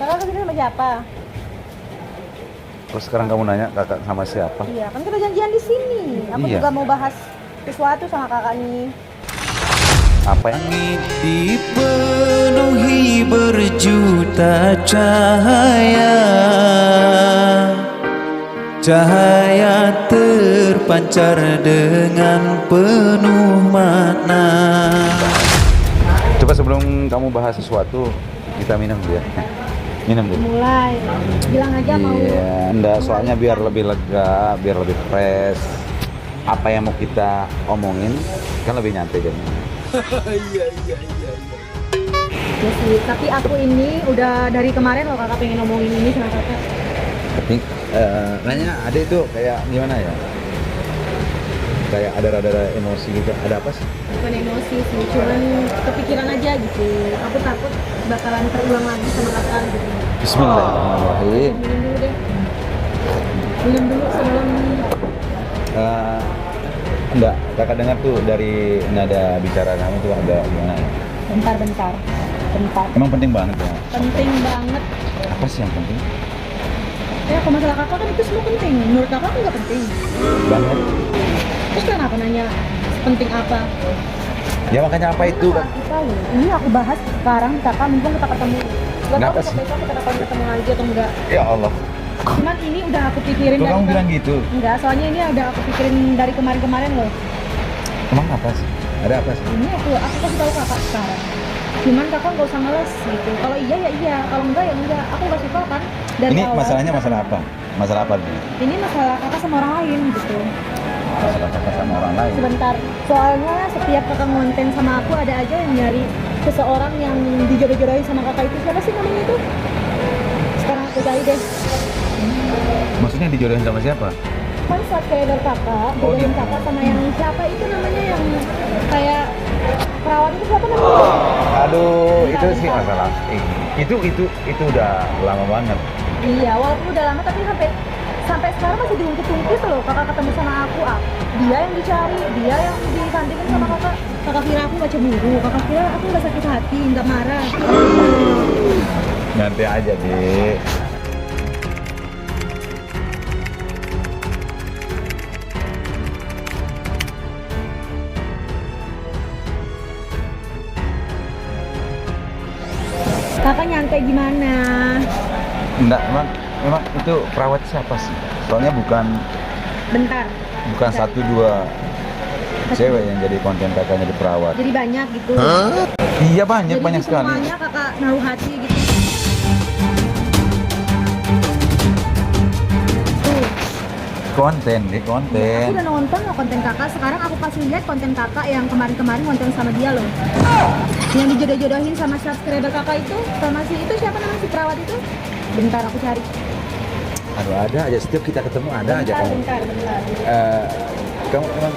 Kakak kesini sama siapa? Terus sekarang kamu nanya kakak sama siapa? Iya, kan kita janjian di sini. Aku Iya. juga mau bahas sesuatu sama kakak nih. Apa yang Dipenuhi berjuta cahaya, cahaya terpancar dengan penuh makna. Coba sebelum kamu bahas sesuatu, kita minum dulu ya. Minum dulu. Mulai. Bilang aja mau. Iya, enggak, soalnya biar lebih lega, biar lebih fresh. Apa yang mau kita omongin kan lebih nyantai jadinya. Ya sih, tapi aku ini udah dari kemarin loh kakak pengen ngomongin ini sama kakak. Tapi nanya ada itu kayak gimana ya? Kayak ada rada emosi gitu. Ada apa sih? Bukan emosi sih, cuman kepikiran aja gitu. Aku takut bakalan terulang lagi sama kakak gitu. Bismillahirrahmanirrahim. Minum dulu deh. Minum dulu sebelum. Enggak, kakak dengar tuh dari nada bicara kamu tuh agak gimana ya? Bentar. Emang penting banget ya? Penting banget. Apa sih yang penting? Ya kalau masalah kakak kan itu semua penting. Menurut kakak kan nggak penting. Banget. Terus kenapa nanya penting apa? Ya makanya apa itu? Masalah kita loh. Ini aku bahas sekarang kakak mumpung kita ketemu. Gak Kenapa tahu sih? besok kita bakal ketemu lagi atau enggak. Ya Allah. Cuman ini udah aku pikirin Kok dari kamu bilang gitu? Enggak, soalnya ini udah aku pikirin dari kemarin-kemarin loh. Emang apa sih? Ada apa sih? Ini aku kasih tahu kakak sekarang. Cuman kakak nggak usah ngeles gitu. Kalau iya ya iya, kalau enggak ya enggak. Aku nggak suka kan dari Ini awal. masalahnya masalah apa? Masalah apa nih? Ini masalah kakak sama orang lain gitu. Masalah kakak sama orang lain. Sebentar. Soalnya setiap kakak ngonten sama aku ada aja yang nyari seseorang yang dijodoh-jodohin sama kakak itu. Siapa sih namanya itu? Sekarang aku cari deh. Maksudnya dijodohin sama siapa? Kan subscriber kakak, Oh, jodohin gitu. kakak sama yang siapa itu namanya yang kayak perawat itu siapa namanya? Aduh, itu Bentar, sih bentar. masalah. Itu udah lama banget. Iya, walaupun udah lama tapi sampai sekarang masih diungkit-ungkit loh kakak ketemu sama aku. Dia yang dicari, dia yang disandingin sama kakak. Kakak kira aku gak cemburu, kakak kira aku gak sakit hati, gak marah. Nanti aja deh. Kakak nyantai gimana? Enggak, emang itu perawat siapa sih? Soalnya bukan Bentar. satu dua cewek yang jadi konten kakaknya di perawat. Jadi banyak gitu. Iya banyak Jadi banyak di sekali. semuanya kakak naruh hati gitu. Tuh. Konten deh Aku konten. udah nonton loh konten kakak, sekarang aku kasih lihat konten kakak yang kemarin-kemarin konten sama dia loh. Yang dijodoh-jodohin sama subscriber kakak itu, sama si itu siapa namanya si perawat itu? Bentar aku cari. Aduh ada aja setiap kita ketemu ada aja kamu. Bentar. Kamu emang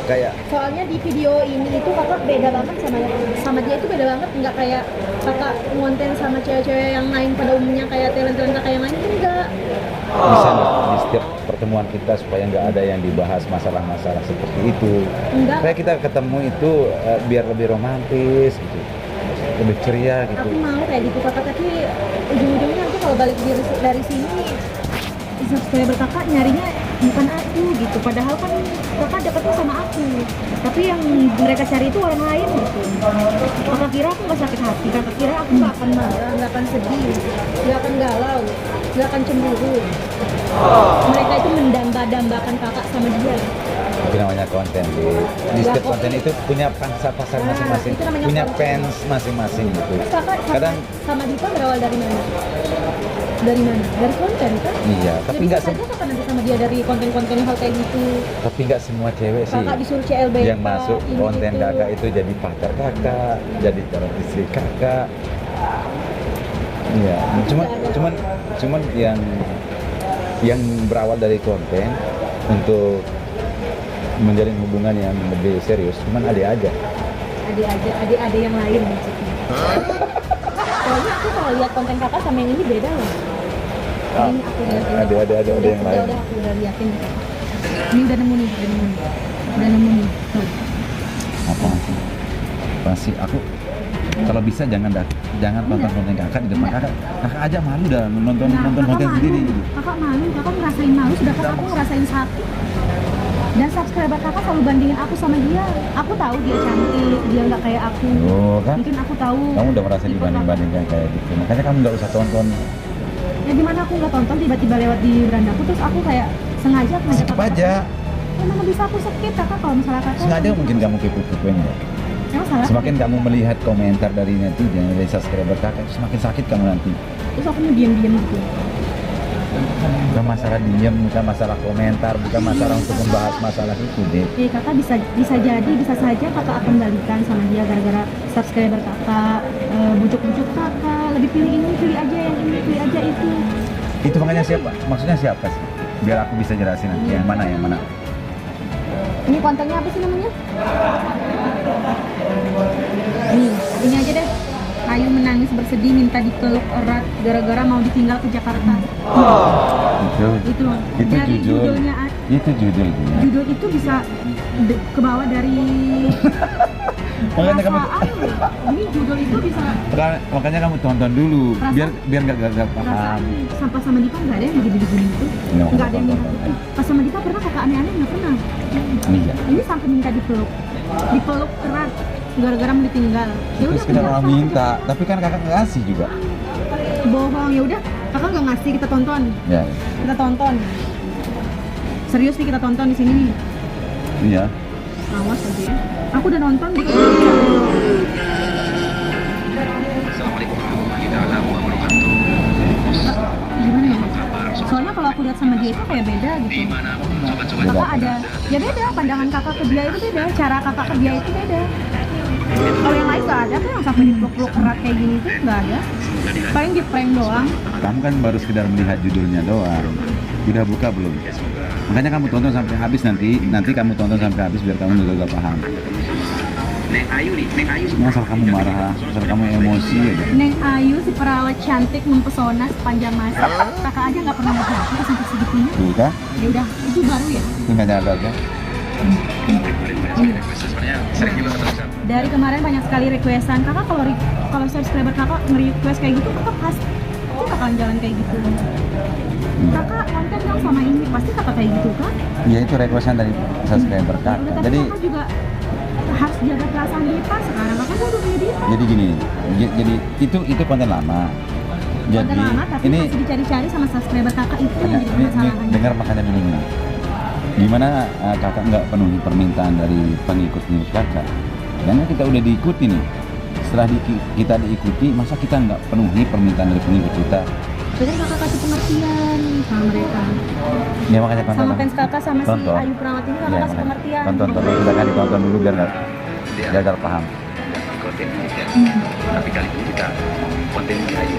kayak Soalnya di video ini itu kakak beda banget sama dia itu beda banget, nggak kayak kakak ngonten sama cewek-cewek yang lain pada umumnya kayak talent-talent kakak yang lain itu enggak. bisa nggak di setiap pertemuan kita supaya nggak ada yang dibahas masalah-masalah seperti itu. Enggak. Supaya kita ketemu itu biar lebih romantis gitu, lebih ceria gitu. Aku mau kayak gitu kakak, tapi ujung-ujungnya aku kalau balik dari sini subscriber kakak nyarinya bukan aku gitu, padahal kan kakak deketnya sama aku, tapi yang mereka cari itu orang lain gitu. Kakak kira aku gak sakit hati, kakak kira aku gak akan marah, gak akan sedih, gak akan galau, gak akan cemburu. Mereka itu mendamba-dambakan kakak sama dia. Itu namanya konten di setiap konten itu punya pangsa pasar Nah, masing-masing, itu namanya punya konten. fans masing-masing gitu. Terus kakak Kadang sama Diva berawal dari mana? Dari mana? Dari konten kan? iya, tapi nggak saja kakak nanti sama dia dari konten-konten hal kayak gitu. tapi nggak semua cewek sih Kakak disuruh CLBK yang masuk ini konten itu. kakak itu jadi pacar kakak, jadi calon istri kakak. Iya, cuman yang berawal dari konten untuk menjalin hubungan yang lebih serius, cuman ada aja. Ada yang lain maksudnya. Soalnya aku kalau lihat konten kakak sama yang ini beda loh. Ini aku liatin. Ada yang lain. Udah aku udah liatin. Ini udah nemu nih. Udah nemu nih. Tuh. Apa sih? Apa sih? Aku Kalau bisa jangan tonton konten kakak di depan kakak. Kakak aja malu dah nonton Nah, nonton kakak konten malu. sendiri. Kakak malu, kakak ngerasain malu, sedangkan aku ngerasain sakit. Dan subscriber kakak selalu bandingin aku sama dia. Aku tahu dia cantik, dia nggak kayak aku. Oh kan? Mungkin aku tahu. Kamu udah merasa tipe dibanding-bandingkan kayak gitu. Makanya kamu nggak usah tonton. kakak. Ya gimana aku nggak tonton tiba-tiba lewat di berandaku terus aku kayak sengaja ngajak Skip kakak. aja. Ya mana bisa aku skip kakak kalau misalnya kakak. Sengaja mungkin kamu kepo-kepoin ya. Emang salah. Semakin kamu melihat komentar dari netizen, dari subscriber kakak, itu semakin sakit kamu nanti. Terus aku mau diam-diam gitu. Bukan masalah diem, bukan masalah komentar, bukan masalah untuk membahas masalah itu deh. Kakak bisa jadi bisa saja kakak akan balikan sama dia gara-gara subscriber kakak bujuk-bujuk kakak lebih pilih ini, pilih aja yang ini, pilih aja itu. Itu makanya siapa? Maksudnya siapa sih? Biar aku bisa jelasin nanti yang mana. Ini kontennya apa sih namanya? Ini aja deh. Ayu menangis bersedih minta dipeluk erat gara-gara mau ditinggal ke Jakarta. Itu dari judul. judulnya Itu judulnya. judul itu bisa ke bawah dari Makanya kamu perasaan. Ini judul itu bisa makanya kamu tonton dulu Perasaan. biar nggak gagal paham. perasaan. Sampah sama Dipa nggak ada yang begini-begini itu. Nggak, Nggak ada yang tonton, minta. tonton. Pas sama Dipa pernah kakak aneh-aneh nggak pernah. Iya. Ini sampai minta dipeluk erat gara-gara mau ditinggal. Ya Itu udah sekedar aku orang bilang, minta, tapi kan kakak nggak ngasih juga. bohong. Ya udah kakak nggak ngasih, kita tonton. Ya, Kita tonton. Serius nih kita tonton di sini nih. iya. Awas aja ya. Aku udah nonton gitu. Gimana ya? Soalnya kalau aku lihat sama dia itu kayak beda gitu. Kakak ada, ya beda. Pandangan kakak ke dia itu beda. Cara kakak ke dia itu beda. Kalau yang lain nggak ada tuh yang sampai dipeluk-peluk erat kayak gini tuh nggak ada. Paling di prank doang. Kamu kan baru sekedar melihat judulnya doang. Udah buka belum? Makanya kamu tonton sampai habis nanti kamu tonton sampai habis biar kamu juga paham. Asal kamu marah, asal kamu emosi aja. Neng Ayu si perawat cantik mempesona sepanjang masa. Kakak aja nggak pernah ngeliat aku sampai segitunya. Tuh kan? Ya udah, itu baru ya. Itu nggak nyadar kan? Dari kemarin banyak sekali requestan. Kakak kalau subscriber kakak nge-request kayak gitu, kakak pasti bakalan jalan kayak gitu. Kakak konten dong sama ini, pasti kakak kayak gitu kan? Ya itu requestan dari subscriber Ya kakak. udah, tapi Jadi kakak juga harus jaga perasaan Dipa sekarang. Kakak udah punya Dipa. jadi gini, jadi itu konten lama. Jadi Konten lama tapi ini masih dicari-cari sama subscriber kakak itu yang jadi ini permasalahannya. dengar makanya dulu nih. Gimana kakak nggak penuhi permintaan dari pengikut kakak? Karena kita udah diikuti nih. Setelah kita diikuti, masa kita nggak penuhi permintaan dari pengikut kita? Jadi kakak kasih pengertian sama mereka. Ya makanya tonton. Sama fans kakak sama Tonton. si Ayu Perawat ini kakak Ya, kasih makanya. pengertian. Tonton, kita kan ditonton dulu biar nggak paham. Tapi kali ini kita konten Ayu,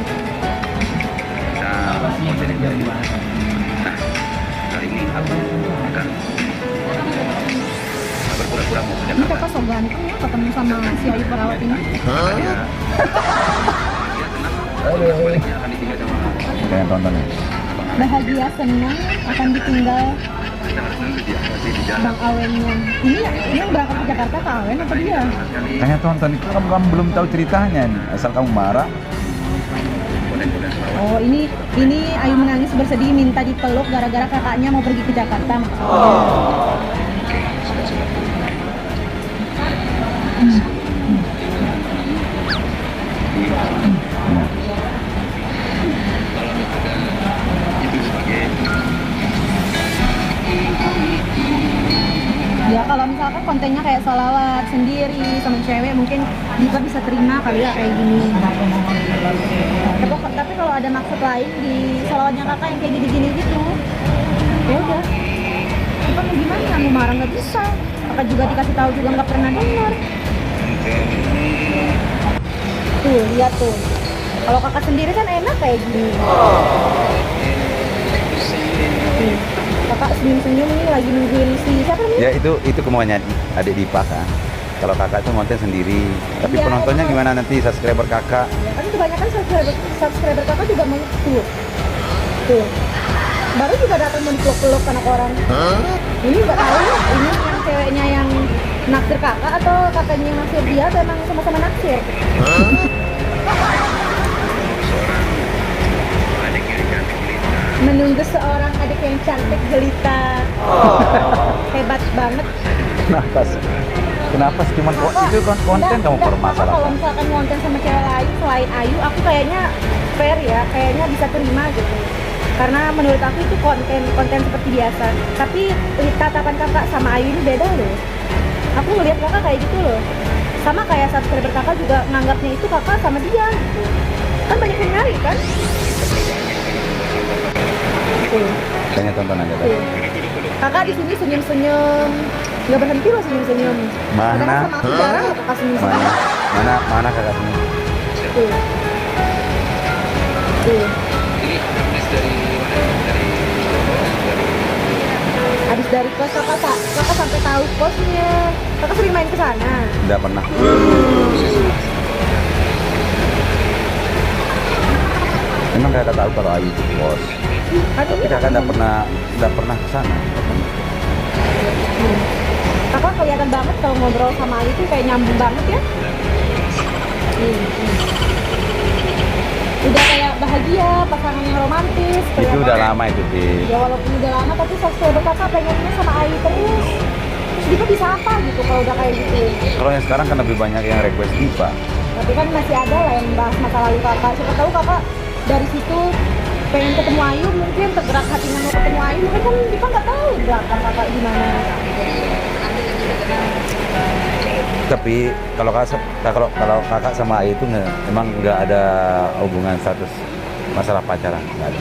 kita konten Ayu. Nah, kali ini aku akan berpura-pura mau ke Ini Jakarta. kakak so ganteng ya ketemu sama si Ayu Perawat ini. Dia sebaliknya akan ditinggal sama Kalian tonton ya. Bahagia senang akan ditinggal kita harus nanti dia masih di jalan. Bang Awennya. Ini yang berangkat ke Jakarta ke Awen apa dia? Kayaknya tonton itu kamu belum tahu ceritanya nih. Asal kamu marah. Oh ini Ayu menangis bersedih minta dipeluk gara-gara kakaknya mau pergi ke Jakarta maksudnya. Nah, Itu sebagai Ya kalau misalkan kontennya kayak salawat sendiri sama cewek mungkin Dipa bisa terima kali ya kayak gini. Tapi kalau ada maksud lain di salawatnya kakak yang kayak gini-gini gitu, ya udah. Dipa mau gimana? Mau marah nggak bisa. Kakak juga dikasih tahu juga nggak pernah dengar. Tuh lihat tuh. Kalau kakak sendiri kan enak kayak gini. Tuh, kakak senyum-senyum nih lagi nungguin si siapa namanya? ya itu kemauannya adik Dipa kan. Kalau kakak itu konten sendiri, tapi Iya, penontonnya emang. gimana nanti subscriber kakak? Ya kan kebanyakan subscriber kakak juga mau tuh. Tuh. Baru juga datang mau dipeluk-peluk anak orang. Ini nggak tahu ini yang ceweknya yang naksir kakak atau kakaknya yang naksir dia atau emang sama-sama naksir? Adik yang cantik jelita. Menunggu seorang adik yang cantik jelita. Hebat banget. Kenapa sih cuman kok itu kan konten kamu Kalau permasalahan? misalkan konten sama cewek lain selain Ayu, aku kayaknya fair ya, kayaknya bisa terima gitu. Karena menurut aku itu konten seperti biasa. Tapi tatapan kakak sama Ayu ini beda loh. Aku ngeliat kakak kayak gitu loh. Sama kayak subscriber kakak juga nganggapnya itu kakak sama dia gitu. Kan banyak yang nyari kan? Tuh. Tanya tonton aja Tuh. Kakak di sini senyum-senyum, nggak berhenti loh senyum-senyum. Mana? Padahal sama aku jarang loh kakak senyum-senyum. Mana kakak sini? Tuh. Tuh. Ini habis dari mana? Dari Habis dari kos kakak sampai tahu kosnya. Kakak sering main ke sana. Udah pernah. Emang kakak tahu kalau Ayu itu bos. Tapi kakak nggak pernah ke sana. Kakak kelihatan banget kalau ngobrol sama Ayu tuh kayak nyambung banget ya. Udah kayak bahagia, pasangan yang romantis. Itu kelihatan. udah lama itu sih. Ya walaupun udah lama tapi subscriber kakak pengennya sama Ayu terus. Terus Diva bisa apa gitu kalau udah kayak gitu. Kalau yang sekarang kan lebih banyak yang request Diva. Tapi kan masih ada lah yang bahas masa lalu kakak. Siapa tahu kakak dari situ pengen ketemu Ayu, mungkin tergerak hatinya mau ketemu Ayu, mungkin kan Diva nggak tahu belakang kakak gimana. Tapi kalau kakak sama Ayu itu emang nggak ada hubungan status masalah pacaran, nggak ada.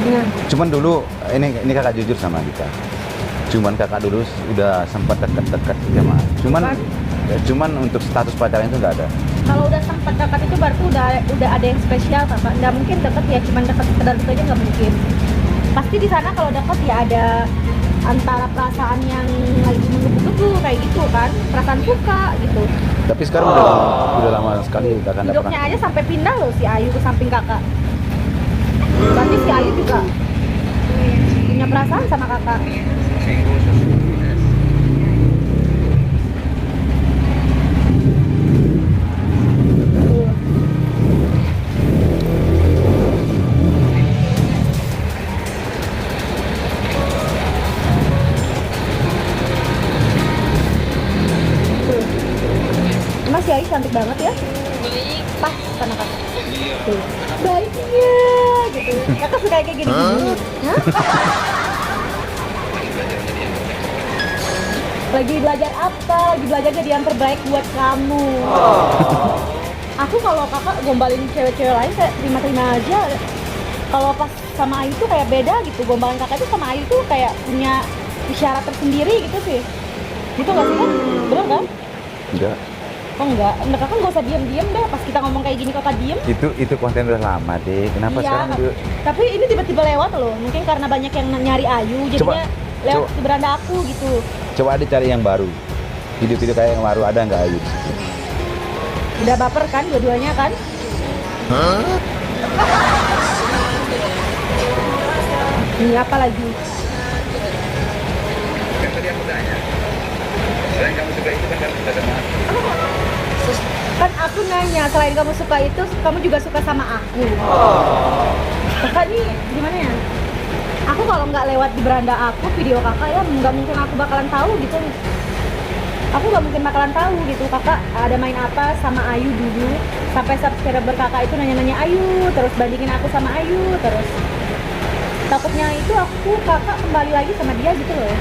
Nah, Cuman dulu ini kakak jujur sama kita. Cuman kakak dulu udah sempat dekat-dekat sama Ayu. Cuman untuk status pacaran itu nggak ada. kalau udah sempat dekat itu berarti udah ada yang spesial kakak. Nggak mungkin deket ya, cuman deket sekedar itu aja nggak mungkin. Pasti di sana kalau deket ya ada antara perasaan yang lagi menggebu-gebu kayak gitu kan, perasaan suka gitu. Tapi sekarang udah lama sekali kakak nggak Hidupnya pernah. aja sampai pindah loh si Ayu ke samping kakak. Berarti si Ayu juga punya perasaan sama kakak. Emang si Ayu cantik banget ya? Pas sama kakak. Tuh. Baiknya gitu. Kakak suka kayak gini-gini. Hah? Lagi belajar apa? Lagi belajar jadi yang terbaik buat kamu. Aku kalau kakak gombalin cewek-cewek lain kayak terima-terima aja. Kalau pas sama Ayu tuh kayak beda gitu. Gombalan kakak tuh sama Ayu tuh kayak punya isyarat tersendiri gitu sih. Gitu gak sih kan? Bener kan? Enggak. Oh enggak kakak nggak usah diem-diem deh. Pas kita ngomong kayak gini kakak diem. Itu konten udah lama deh. Kenapa Iya, sekarang tapi ini tiba-tiba lewat loh. Mungkin karena banyak yang nyari Ayu, jadinya lewat di beranda aku gitu. coba ada cari yang baru. Video-video kayak yang baru ada nggak Ayu? Udah baper kan dua-duanya kan? Ini apa lagi? Kan tadi aku tanya. Selain kamu suka itu kan kamu suka sama aku. Kan aku nanya, selain kamu suka itu, kamu juga suka sama aku. Kakak nih gimana ya? Aku kalau nggak lewat di beranda aku, video kakak ya nggak mungkin aku bakalan tahu gitu. Aku nggak mungkin bakalan tahu gitu kakak ada main apa sama Ayu dulu. Sampai subscriber kakak itu nanya-nanya Ayu, terus bandingin aku sama Ayu, terus takutnya itu kakak kembali lagi sama dia gitu loh.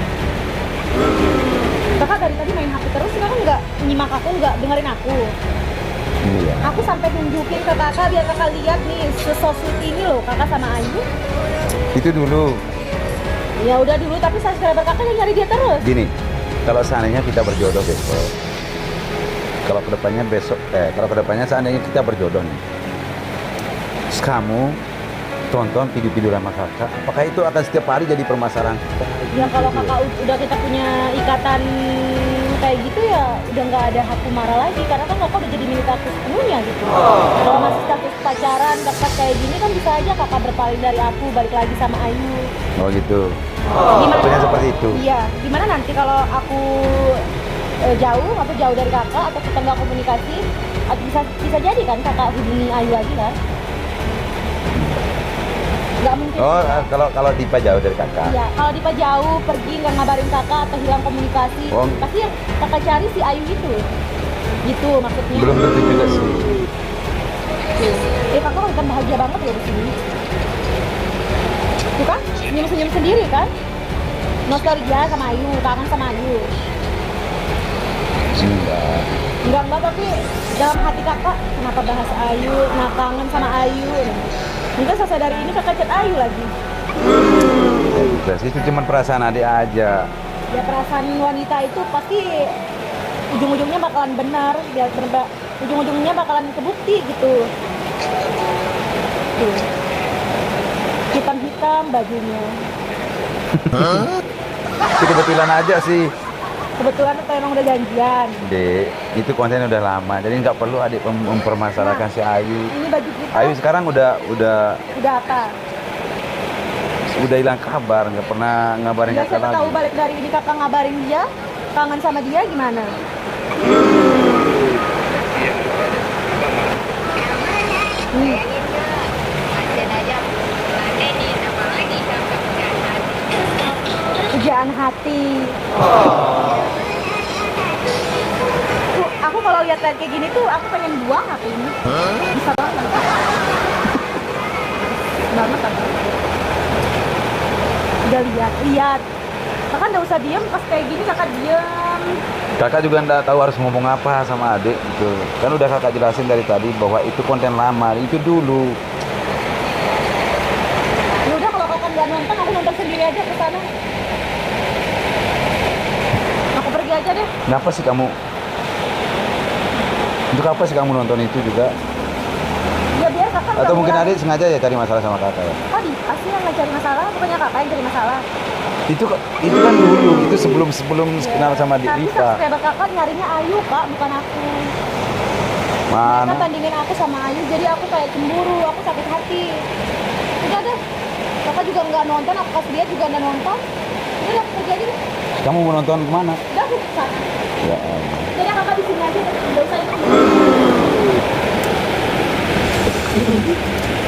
Kakak dari tadi main HP terus, sekarang nggak nyimak aku, nggak dengerin aku. Iya. Aku sampai tunjukin ke kakak biar kakak lihat nih sesosok ini loh kakak sama Ayu. Itu dulu. Ya udah dulu, tapi subscriber kakak yang nyari dia terus. Gini, kalau seandainya kita berjodoh besok, kalau kedepannya seandainya kita berjodoh nih, terus kamu tonton video-video lama kakak, apakah itu akan setiap hari jadi permasalahan kita? Ya kalau kakak udah kita punya ikatan kayak gitu ya udah nggak ada aku marah lagi, karena kan kakak udah jadi milik aku sepenuhnya gitu. Kalau masih status pacaran kakak kayak gini kan bisa aja kakak berpaling dari aku, balik lagi sama Ayu. Oh gitu. Gimana? Maksudnya seperti itu. Iya, gimana nanti kalau aku jauh atau jauh dari kakak atau kita nggak komunikasi, atau bisa jadi kan kakak hubungi Ayu lagi kan? Nggak mungkin. Oh, kalau Dipa jauh dari kakak. Iya, kalau Dipa jauh pergi nggak ngabarin kakak atau hilang komunikasi, Oh. pasti yang kakak cari si Ayu itu. Gitu maksudnya. Belum tentu juga sih. Kakak kan bahagia banget loh di sini. Tuh kan, senyum-senyum sendiri kan? Nostalgia sama Ayu, kangen sama Ayu. Enggak, tapi dalam hati kakak kenapa bahas Ayu, nah kangen sama Ayu. Mungkin selesai dari ini kakak chat Ayu lagi. Ya juga sih, itu cuma perasaan adik aja. Ya perasaan wanita itu pasti ujung-ujungnya bakalan benar, biar ujung-ujungnya bakalan kebukti gitu. Tuh. Hitam-hitam bajunya. Itu kebetulan aja sih. Kebetulan atau emang udah janjian? Dek, itu konten udah lama, jadi nggak perlu adik mempermasalahkan si Ayu. Ini baju kita Ayu sekarang udah apa? hilang kabar, nggak pernah ngabarin Ya kakak siapa tahu lagi. balik dari ini kakak ngabarin dia, kangen sama dia gimana? Pujaan hati. Aku kalau lihat kayak gini tuh aku pengen buang hati ini. Bisa banget. Banget kan? Udah lihat. Kakak nggak usah diem pas kayak gini, kakak diem. Kakak juga nggak tahu harus ngomong apa sama adik gitu. Kan udah kakak jelasin dari tadi bahwa itu konten lama, itu dulu. Ya udah kalau kakak nggak nonton, aku nonton sendiri aja ke sana. Aku pergi aja deh. Kenapa sih kamu? Untuk apa sih kamu nonton itu juga? Ya biar kakak. Atau nggak mungkin ngurangin. adik sengaja ya cari masalah sama kakak ya? Tadi pasti yang nggak cari masalah, bukannya kakak yang cari masalah. Itu kan dulu, itu sebelum kenal sama Dik Tapi Dipa. subscriber kakak nyarinya Ayu kak, bukan aku. Mana? Mereka bandingin aku sama Ayu, jadi aku kayak cemburu, aku sakit hati. Udah deh, kakak juga nggak nonton, aku kasih dia juga nggak nonton. Udah pergi aja deh. Kamu mau nonton kemana? Udah aku ke sana. Ya Allah. Jadi kakak di sini aja, nggak usah ikut.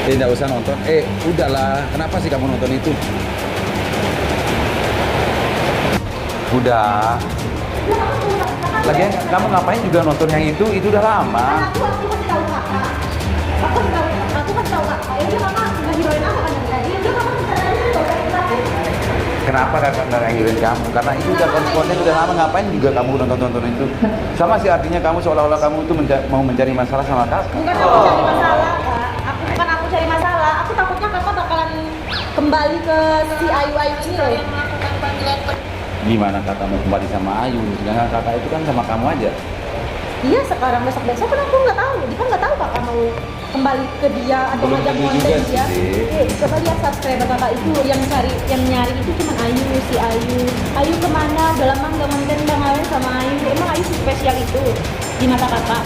Tidak usah nonton. Udahlah. Kenapa sih kamu nonton itu? Udah. Lagian kamu ngapain juga nonton yang itu? Itu udah lama. Aku kasih tahu kakak. Aku kasih tahu kakak. Ya dia kakak nggak hirauin aku kan dari tadi. Dia kakak bisa aja tahu dari terakhir. Kenapa kakak nggak ngahirin kamu? Karena itu udah konten udah lama. Ngapain juga kamu nonton itu? Sama sih artinya kamu seolah-olah kamu itu mau mencari masalah sama kakak. Bukan aku cari masalah kak. Aku cari masalah. Aku takutnya kakak bakalan kembali ke si Ayu ini loh. Gimana kakak mau kembali sama Ayu? Sedangkan kakak itu kan sama kamu aja. Iya sekarang besok kan aku nggak tahu. Dia kan nggak tahu kakak mau kembali ke dia atau Belum ngajak tentu konten juga dia. sih. Coba lihat subscriber kakak itu yang nyari itu cuma Ayu, si Ayu. Ayu kemana? Udah lama nggak konten Bang Awen sama Ayu. Emang Ayu spesial itu di mata kakak?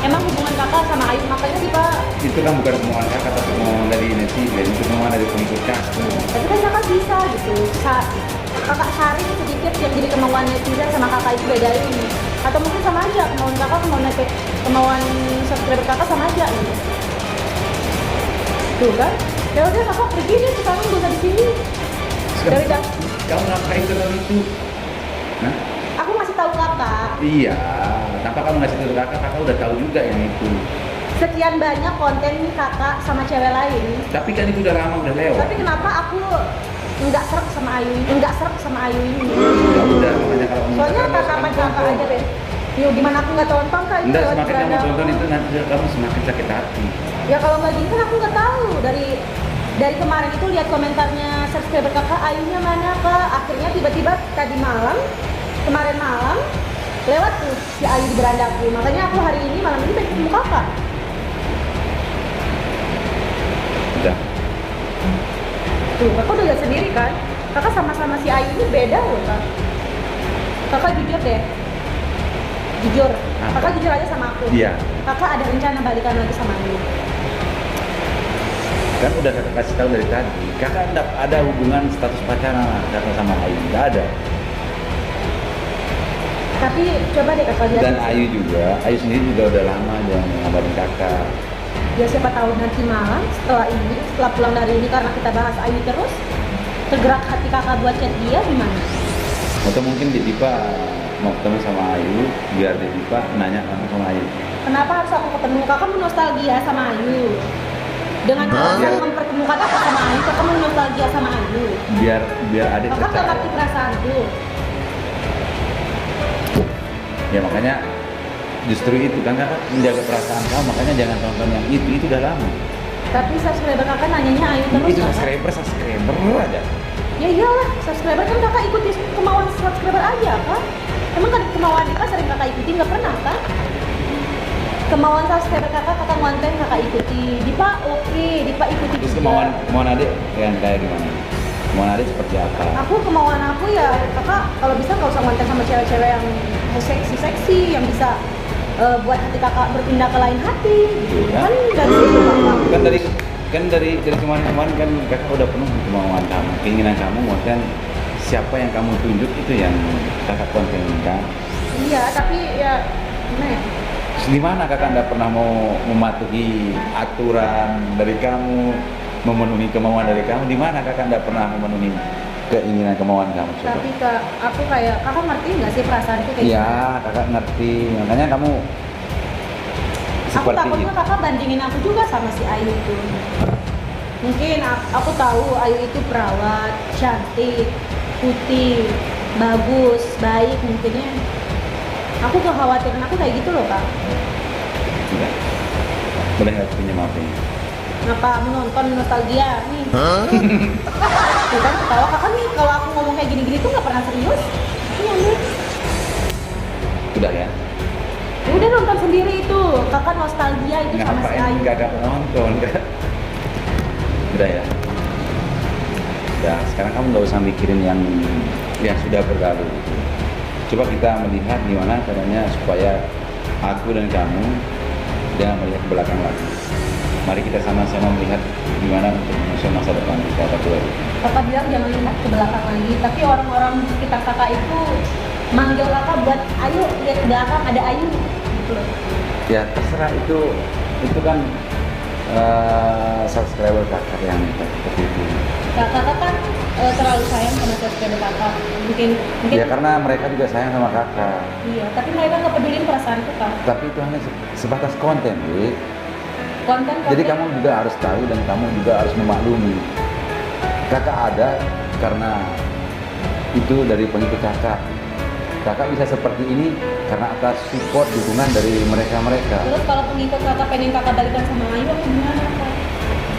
Emang hubungan kakak sama Ayu makanya sih pak? Itu kan bukan omongan kakak, tapi omongan dari netizen, itu omongan dari pengikut kakak. Tapi kan kakak bisa gitu. Kakak saring sedikit yang jadi kemauan netizen sama kakak itu bedain. Atau mungkin sama aja kemauan kakak, kemauan subscriber kakak sama aja gitu. Tuh kan? Ya udah kakak pergi deh sekarang gak usah di sini. Dari Kamu ngapain nonton itu? Hah? aku ngasih tahu kakak. Iya, tanpa kamu ngasih tahu kakak, kakak udah tahu juga yang itu. Sekian banyak konten kakak sama cewek lain. Tapi kan itu udah lama, udah lewat. Tapi kenapa aku nggak serap sama Ayu ini? Ya udah, makanya kalau kamu Soalnya sekarang kakak kamu kakak tonton. aja deh. Yuk gimana aku nggak tonton kak? Enggak, semakin kamu tonton itu nanti kamu semakin sakit hati. Ya kalau nggak gini kan aku nggak tahu dari kemarin itu lihat komentarnya subscriber kakak Ayunya mana kak, akhirnya tiba-tiba kemarin malam lewat tuh si Ayu di berandaku, makanya aku hari ini malam ini pengen ketemu kakak. Udah. Tuh kakak udah lihat sendiri kan, kakak sama si Ayu ini beda loh kak. Kakak jujur deh, Jujur, Apa? kakak jujur aja sama aku. Iya. Kakak ada rencana balikan lagi sama Ayu? Kan udah kakak kasih tahu dari tadi, kakak enggak ada hubungan status pacaran kakak sama Ayu, enggak ada. Tapi coba deh kakak lihat. Dan Ayu juga, Ayu sendiri juga udah lama jangan ngabarin kakak. Ya siapa tahu nanti malam setelah ini, setelah pulang dari ini karena kita bahas Ayu terus, tergerak hati kakak buat chat dia gimana? Atau mungkin Dipa mau ketemu sama Ayu, biar Dipa nanya kamu sama Ayu. Kenapa harus aku ketemu? Kakak mau nostalgia sama Ayu. Dengan alasan mempertemukan aku sama Ayu, kakak mau nostalgia sama Ayu. Biar adik Kakak nggak percaya. ngerti perasaanku. Ya makanya justru itu kan kakak menjaga perasaan kamu, makanya jangan tonton yang itu udah lama. Tapi subscriber kakak nanyanya Ayu terus. Itu Kakak. subscriber aja. Ya iyalah, subscriber kan kakak ikuti kemauan subscriber aja kan? Emang kan kemauan kakak sering kakak ikuti nggak pernah kan? Kemauan subscriber kakak konten kakak ikuti. Dipa oke, Dipa ikuti Terus juga. kemauan adik yang kayak gimana? Kemauan adik seperti apa? Kemauan aku ya kakak kalau bisa nggak usah konten sama cewek-cewek yang seksi yang bisa buat hati kakak berpindah ke lain hati. Iya. Kan dari situ kakak. Kan dari kemarin kan kakak udah penuh kemauan kamu, keinginan kamu, konten siapa yang kamu tunjuk itu yang kakak kontenkan. Iya, tapi ya gimana ya? Di mana kakak nggak pernah mau mematuhi aturan dari kamu, memenuhi kemauan dari kamu? Di mana kakak nggak pernah memenuhi keinginan kemauan kamu? Coba. Tapi aku kayak kakak ngerti nggak sih perasaanku kayak Iya, gitu? kakak ngerti. Makanya kamu Aku seperti takutnya itu. kakak bandingin aku juga sama si Ayu itu. Mungkin aku tahu Ayu itu perawat, cantik, putih, bagus, baik mungkinnya. Aku kekhawatiran aku kayak gitu loh kak. Udah. Boleh nggak pinjam HP-nya? Ngapa menonton nostalgia nih? Tuh kan ketawa kakak nih kalau aku ngomong kayak gini-gini tuh nggak pernah serius. Iya nih. Udah ya. Udah nonton sendiri itu, kakak nostalgia itu sama si Ngapain Ayu. kakak nonton kan? Udah ya. Udah, sekarang kamu nggak usah mikirin yang sudah berlalu. Coba kita melihat gimana caranya supaya aku dan kamu jangan melihat ke belakang lagi. Mari kita sama-sama melihat gimana untuk menyusun masa depan kita berdua. Kakak bilang jangan lihat ke belakang lagi, tapi orang-orang di sekitar kakak itu manggil kakak buat ayo lihat ke belakang ada Ayu gitu loh. Ya terserah itu kan subscriber kakak yang seperti itu. Kakak kan terlalu sayang sama subscriber kakak. Mungkin Ya karena mereka juga sayang sama kakak. iya, tapi mereka nggak pedulin perasaanku kak. Tapi itu hanya sebatas konten, Dik. Konten. Jadi kamu juga harus tahu dan kamu juga harus memaklumi. Kakak ada karena itu dari pengikut kakak. Kakak bisa seperti ini karena atas support dukungan dari mereka-mereka. Terus kalau pengikut kakak pengen kakak balikan sama Ayu, aku gimana kak?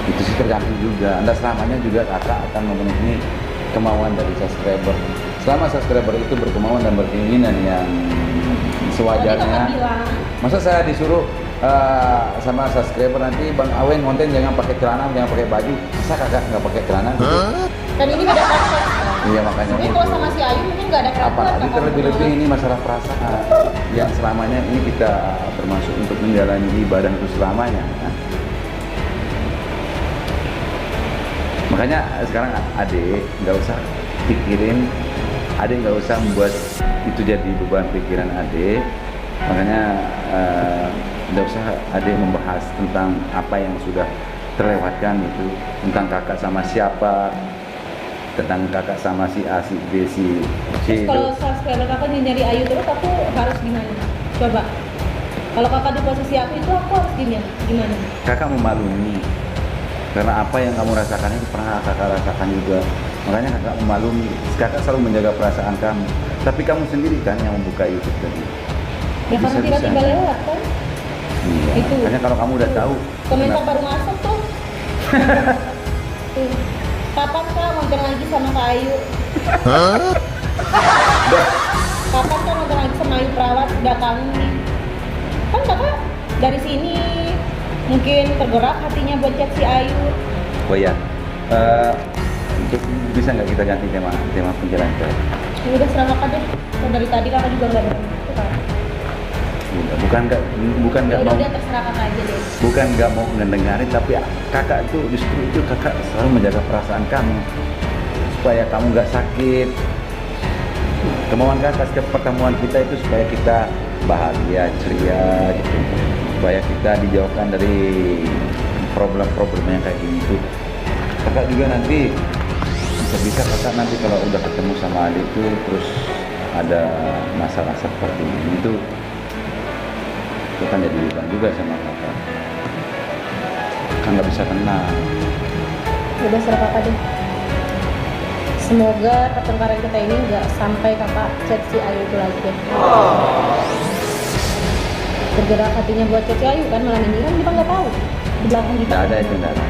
Itu sih tergantung juga. Anda selamanya juga kakak akan memenuhi kemauan dari subscriber. Selama subscriber itu berkemauan dan berkeinginan yang Tadi kakak sewajarnya. bilang, Masa saya disuruh sama subscriber nanti Bang Awen konten jangan pakai celana, jangan pakai baju. Masa kakak nggak pakai celana? Gitu? dan ini beda konteks. Iya makanya. Sebenarnya kalau sama si Ayu mungkin nggak ada keraguan. Apalagi kakak terlebih-lebih berdua. ini masalah perasaan yang selamanya ini kita termasuk untuk menjalani ibadah itu selamanya. Kan? Makanya sekarang adik nggak usah pikirin, adik nggak usah membuat itu jadi beban pikiran adik. Makanya nggak usah adik membahas tentang apa yang sudah terlewatkan itu, tentang kakak sama siapa, tentang kakak sama si A, si B, si C. Terus kalau subscriber kakak nyari Ayu terus aku harus gimana? Coba. Kalau kakak di posisi aku harus gimana? Kakak memaklumi karena apa yang kamu rasakan itu pernah kakak rasakan juga. Makanya kakak memaklumi. Kakak selalu menjaga perasaan kamu. Tapi kamu sendiri kan yang membuka YouTube tadi. Ya karena Bisa-bisa. tiba-tiba lewat kan? Iya. Itu. Makanya kalau kamu udah tahu. Komentar kenapa- baru masuk tuh. Tuh. Kapan kak nonton lagi sama Kak Ayu? Udah. Kapan kak nonton lagi sama Ayu Perawat? Udah kangen nih. Kan kakak dari sini mungkin tergerak hatinya buat chat si Ayu. Oh ya. Bisa nggak kita ganti tema penjelasan? Ya udah serang kakak deh. Kan dari tadi kakak juga nggak ada itu kan. bukan nggak mau, udah terserah kakak aja deh. bukan nggak mau mendengarin, tapi kakak itu justru itu kakak selalu menjaga perasaan kamu supaya kamu nggak sakit. Kemauan kakak setiap pertemuan kita itu supaya kita bahagia, ceria gitu, supaya kita dijauhkan dari problem-problem yang kayak gini tuh. Kakak juga nanti bisa kakak nanti kalau udah ketemu sama adik tuh terus ada masalah seperti ini tuh, itu kan jadi beban juga sama kakak. Kan nggak bisa tenang. Udah serah kakak deh. Semoga pertengkaran kita ini nggak sampai kakak chat si Ayu itu lagi deh. Bergerak hatinya buat chat si Ayu kan malam ini kan kita nggak tahu di belakang kita. Nggak ada itu, nggak ada.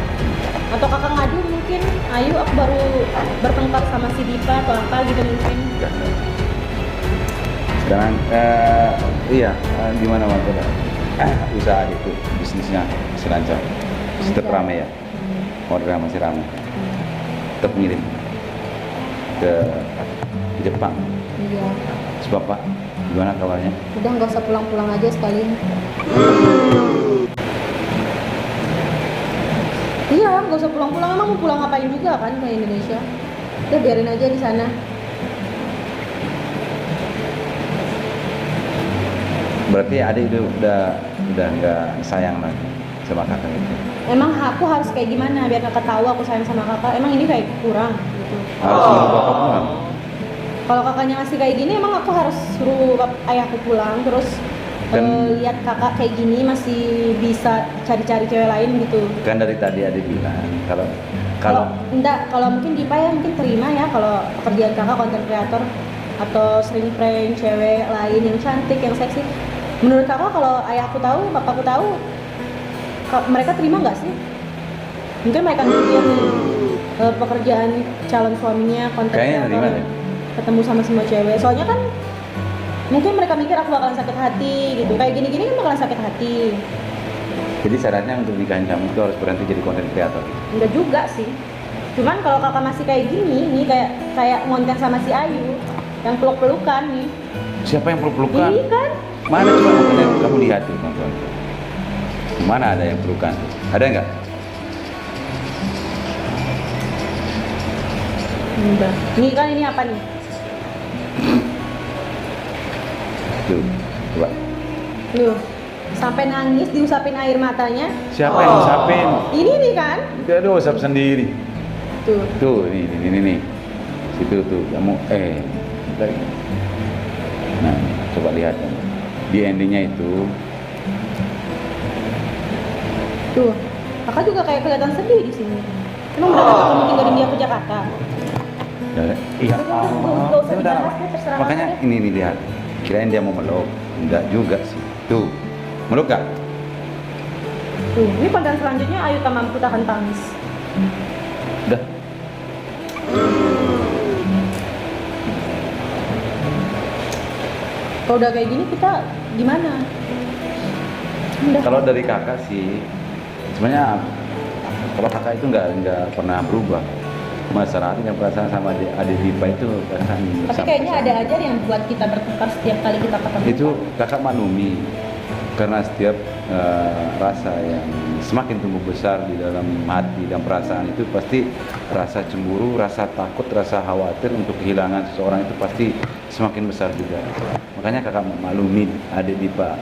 Atau kakak ngadu mungkin Ayu aku baru bertengkar sama si Dipa atau apa gitu mungkin. Nggak ada. Sekarang iya, gimana Mas? Usaha itu bisnisnya masih lancar, tetap ramai ya, order masih ramai, tetap ngirim ke Jepang. Iya. Terus Bapak gimana kabarnya? Udah nggak usah pulang-pulang aja sekalian. Iya, nggak usah pulang-pulang. Emang mau pulang ngapain juga kan ke Indonesia? Udah biarin aja di sana. Berarti adik itu udah nggak sayang lagi sama kakak itu. Emang aku harus kayak gimana biar kakak tahu aku sayang sama kakak? Emang ini kayak kurang gitu. Harus suruh bapak pulang. Kalau kakaknya masih kayak gini, emang aku harus suruh ayahku pulang terus Dan- lihat kakak kayak gini masih bisa cari-cari cewek lain gitu. Kan dari tadi adik bilang kalau Kalau mungkin Dipa ya mungkin terima ya kalau pekerjaan kakak konten kreator atau sering prank cewek lain yang cantik, yang seksi. Menurut kakak kalau ayahku tahu, bapakku tahu, mereka terima nggak sih? Mungkin mereka mungkin pekerjaan calon suaminya konten Kayaknya terima kreator deh. ketemu sama semua cewek. Soalnya kan mungkin mereka mikir aku bakalan sakit hati gitu. Kayak gini-gini kan bakalan sakit hati. jadi syaratnya untuk nikahin kamu itu harus berhenti jadi konten kreator. Enggak juga sih. Cuman kalau kakak masih kayak gini nih kayak ngonten sama si Ayu yang peluk-pelukan nih. Siapa yang peluk-pelukan? Ini kan Mana coba kamu lihat tuh teman-teman. Mana ada yang pelukan? Ada nggak? udah. Ini kan ini apa nih? Tuh, coba. Loh, sampai nangis diusapin air matanya. Siapa yang ngusapin? Ini nih kan? Dia ada usap sendiri. Tuh. Tuh, nih. Situ tuh, kamu lagi. Nah, coba lihat. Di endingnya itu, Tuh. Kakak juga kayak kelihatan sedih di sini. Emang udah kakak kamu tinggalin dia ke Jakarta? iya. Nggak usah Udah, dibahas deh, terserah makanya kakak deh. ini lihat. Kirain dia mau meluk, enggak juga sih. Tuh, meluk gak? Tuh, ini konten selanjutnya Ayu tak mampu tahan tangis. Udah. Kalau udah kayak gini kita gimana? Udah. Kalau dari kakak sih, sebenarnya kalau kakak itu nggak pernah berubah. Masalah hati dan perasaan sama adik Dipa itu kakak Tapi kayaknya ada aja yang buat kita bertengkar setiap kali kita ketemu. itu kakak maklumi karena setiap rasa yang semakin tumbuh besar di dalam hati dan perasaan itu pasti rasa cemburu, rasa takut, rasa khawatir untuk kehilangan seseorang itu pasti semakin besar juga. Makanya kakak maklumi adik Dipa.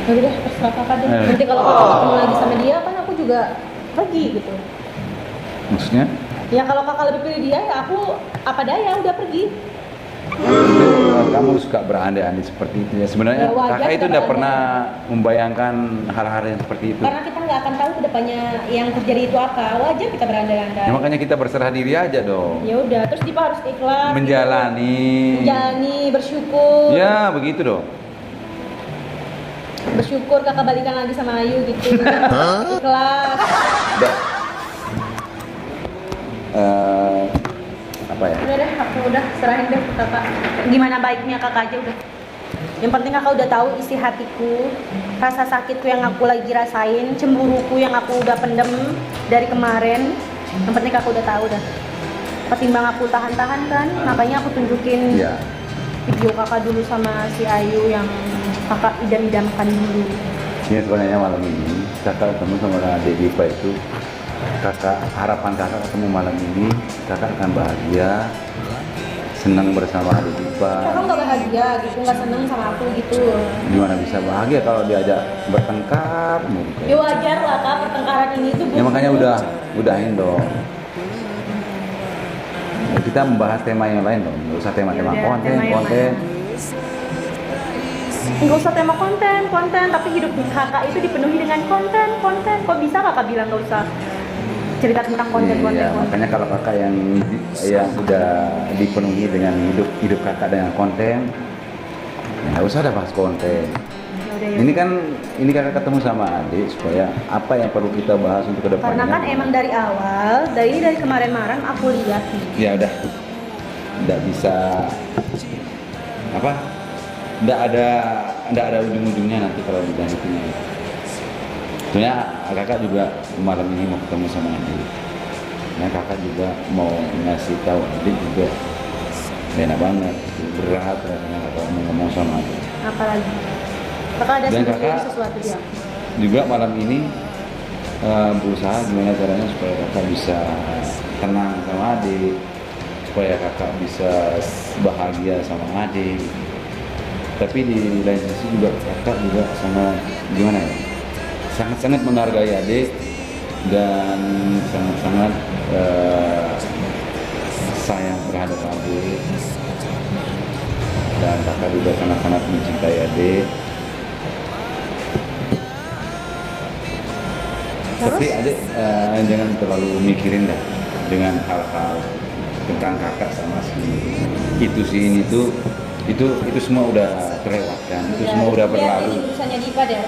Udah deh, terserah kakak deh. Nanti kalau kakak ketemu lagi sama dia kan aku juga pergi gitu. Maksudnya? Ya kalau kakak lebih pilih dia ya aku apa daya udah pergi. Itu kamu suka berandai-andai seperti itu ya. Sebenarnya Ya, wajar kakak itu kita udah berandai. pernah membayangkan hal-hal yang seperti itu. Karena kita nggak akan tahu kedepannya yang terjadi itu apa. Wajar kita berandai-andai. Ya, makanya kita berserah diri aja dong. Ya udah, terus Dipa harus ikhlas. Menjalani. Menjalani, bersyukur. Ya begitu dong. Bersyukur kakak balikan lagi sama Ayu gitu. Ikhlas. Udah. Apa ya? Udah deh, aku udah serahin deh ke kakak. Gimana baiknya kakak aja udah. Yang penting kakak udah tahu isi hatiku, rasa sakitku yang aku lagi rasain, cemburuku yang aku udah pendem dari kemarin. Yang penting kakak udah tahu dah. Ketimbang aku tahan-tahan kan, makanya aku tunjukin Ya. video kakak dulu sama si Ayu yang kakak idam-idamkan dulu. Ini sebenarnya malam ini kakak ketemu sama adik Diva itu, kakak harapan kakak ketemu malam ini kakak akan bahagia, senang bersama adik Diva. Kakak nggak bahagia gitu, nggak seneng sama aku gitu. Gimana bisa bahagia kalau diajak bertengkar mulu? Ya wajar lah kak, pertengkaran ini tuh Ya makanya udahin dong. Ya, kita membahas tema yang lain dong, nggak usah tema-tema Yaudah, konten, tema yang konten. Nggak usah tema konten, tapi hidup kakak itu dipenuhi dengan konten. Kok bisa kakak bilang nggak usah cerita tentang konten? Iya, makanya kalau kakak yang udah dipenuhi dengan hidup kakak dengan konten, ya nggak usah ada bahas konten. Yaudah, ya. Ini kakak ketemu sama adik supaya apa yang perlu kita bahas untuk kedepannya. Karena kan emang dari awal, dari kemarin aku lihat nih. Ya udah, nggak bisa apa, nggak ada ujung-ujungnya nanti kalau udah itunya. Sebenarnya kakak juga malam ini mau ketemu sama adik. Nah kakak juga mau ngasih tahu adik juga, enak banget, berat rasanya kakak mau ngomong sama adik. Apalagi kakak ada Dan sesuatu kakak dia. juga malam ini berusaha gimana caranya supaya kakak bisa tenang sama adik, supaya kakak bisa bahagia sama adik. Tapi di lain sisi juga kakak juga sama gimana ya, sangat-sangat menghargai adik dan sangat-sangat sayang terhadap adik, dan kakak juga sangat-sangat mencintai adik. Tapi adik jangan terlalu mikirin dah dengan hal-hal tentang kakak sama si itu si ini itu semua udah terlewatkan, itu semua udah berlalu. Biar jadi urusannya Diva deh.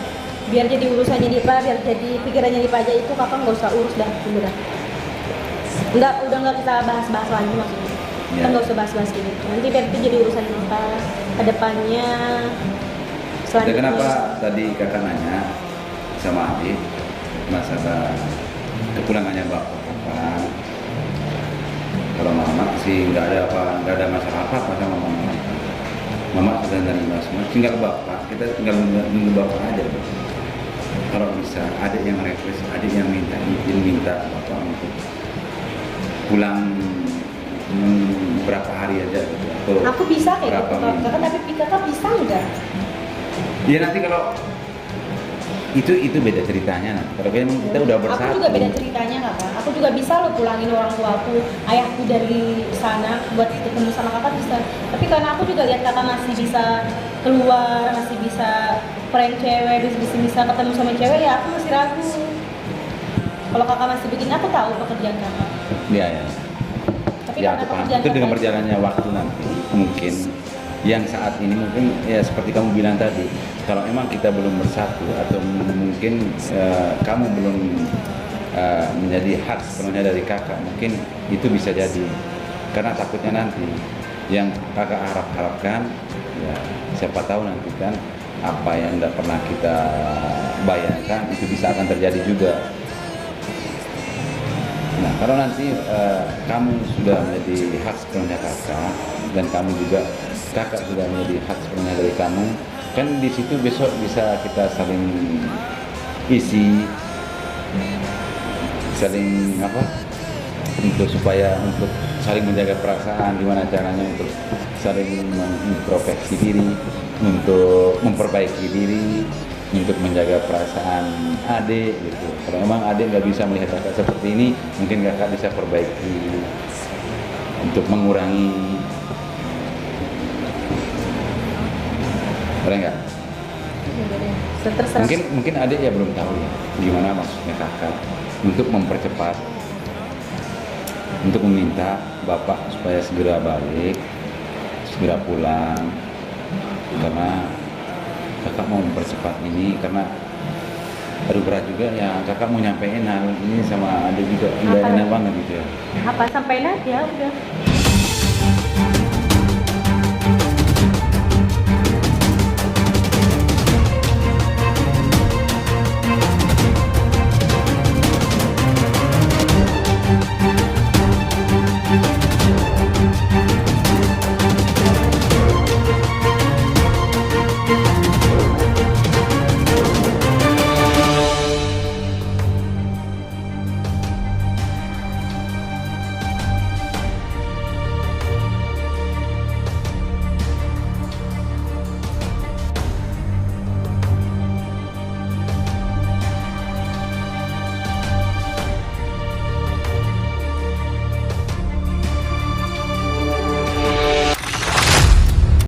Biar jadi urusannya Diva, biar jadi pikirannya Diva aja, itu kakak nggak usah urus dah, udah. Udah nggak kita bahas-bahas lagi maksudnya. Kita nggak usah bahas-bahas gitu. Nanti biar itu jadi urusan Diva ke depannya. Dan kenapa tadi kakak nanya sama adik masalah kepulangannya bapak kapan? Kalau mama sih nggak ada masalah apa sama mama. Mama sudah nerima semua, tinggal bapak, kita tinggal nunggu bapak aja. Kalau bisa, ada yang request, ada yang minta bapak untuk pulang berapa hari aja gitu. Atau aku bisa kayak berapa gitu minggu. kakak, tapi kakak bisa nggak? Ya nanti kalau itu beda ceritanya. Kalau kita udah bersatu. Aku juga beda ceritanya kakak. Aku juga bisa lo pulangin orang tua aku, ayahku dari sana buat ketemu sama kakak bisa. Tapi karena aku juga lihat kakak masih bisa keluar, masih bisa prank cewek, bisa ketemu sama cewek, ya aku masih ragu. Kalau kakak masih begini, aku tahu pekerjaan kakak. Iya ya. Tapi Ya karena aku paham. pekerjaan Itu dengan kakak- berjalannya waktu nanti mungkin yang saat ini mungkin ya seperti kamu bilang tadi, kalau emang kita belum bersatu atau mungkin kamu belum menjadi hak sepenuhnya dari kakak, mungkin itu bisa jadi karena takutnya nanti yang kakak harapkan ya siapa tahu nanti kan apa yang tidak pernah kita bayangkan itu bisa akan terjadi juga. Nah, kalau nanti kamu sudah menjadi hak sepenuhnya kakak dan kamu juga kakak sudah menjadi hak sepenuhnya dari kamu, kan di situ besok bisa kita saling isi, saling apa? Untuk saling menjaga perasaan, gimana caranya untuk saling mengintrospeksi diri, untuk memperbaiki diri, untuk menjaga perasaan adik gitu. Kalau memang adik nggak bisa melihat kakak seperti ini, mungkin kakak bisa perbaiki untuk mengurangi. Boleh nggak? Terserah. Mungkin adik ya belum tahu ya gimana maksudnya kakak untuk mempercepat, untuk meminta bapak supaya segera balik, segera pulang, karena kakak mau mempercepat ini karena aduh berat juga ya, kakak mau nyampein hal ini sama adik juga nggak enak banget gitu ya. Apa sampai aja udah.